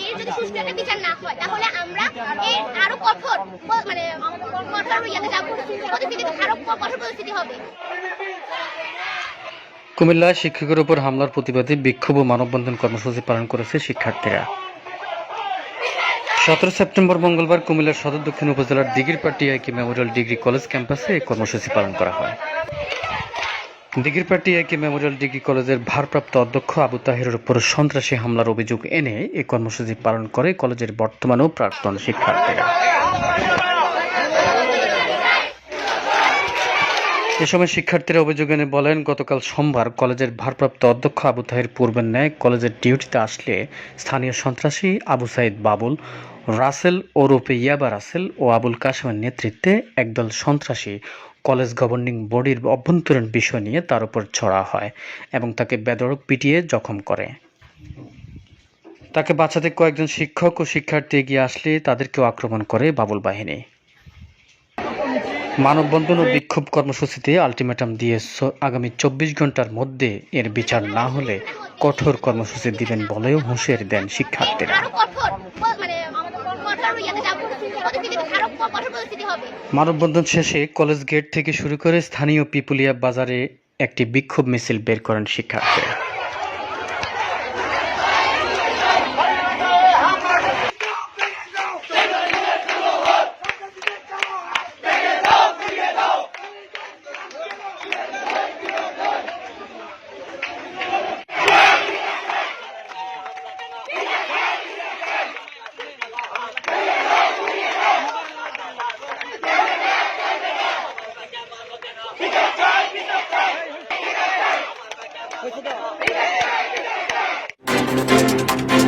এর যদি সুষ্ঠু একটা বিচার না হয় তাহলে আমরা এর আরো কঠোর ইয়াতে যাব, পরিস্থিতি আরো কঠোর পরিস্থিতি হবে। কুমিল্লায় শিক্ষকের উপর হামলার প্রতিবাদে বিক্ষোভ ও মানববন্ধন কর্মসূচি পালন করেছে শিক্ষার্থীরা। 17 সেপ্টেম্বর মঙ্গলবার কুমিল্লার সদর দক্ষিণ উপজেলার দিঘিরপাড় টিআইকে মেমোরিয়াল ডিগ্রি কলেজ ক্যাম্পাসে এই কর্মসূচি পালন করা হয়। দিঘিরপাড় টিআইকে মেমোরিয়াল ডিগ্রি কলেজের ভারপ্রাপ্ত অধ্যক্ষ আবু তাহেরের উপর সন্ত্রাসী হামলার অভিযোগ এনে এই কর্মসূচি পালন করে কলেজের বর্তমান ও প্রাক্তন শিক্ষার্থীরা। এ সময় শিক্ষার্থীরা অভিযোগ এনে বলেন, গতকাল সোমবার কলেজের ভারপ্রাপ্ত অধ্যক্ষ আবু তাহের পূর্বের ন্যায় কলেজের ডিউটিতে আসলে স্থানীয় সন্ত্রাসী আবু সাইদ বাবুল, রাসেল ওরফে ইয়াবা রাসেল ও আবুল কাশেমের নেতৃত্বে একদল সন্ত্রাসী কলেজ গভর্নিং বডির অভ্যন্তরীণ বিষয় নিয়ে তার উপর চড়া হয় এবং তাকে বেধড়ক পিটিয়ে জখম করে। তাকে বাঁচাতে কয়েকজন শিক্ষক ও শিক্ষার্থী এগিয়ে আসলে তাদেরকেও আক্রমণ করে বাবুল বাহিনী। মানববন্ধন ও বিক্ষোভ কর্মসূচিতে আলটিমেটাম দিয়ে আগামী 24 ঘন্টার মধ্যে এর বিচার না হলে কঠোর কর্মসূচি দিবেন বলেও হুঁশিয়ারি দেন শিক্ষার্থীরা। মানববন্ধন শেষে কলেজ গেট থেকে শুরু করে স্থানীয় পিপুলিয়া বাজারে একটি বিক্ষোভ মিছিল বের করেন শিক্ষার্থীরা। Thank you.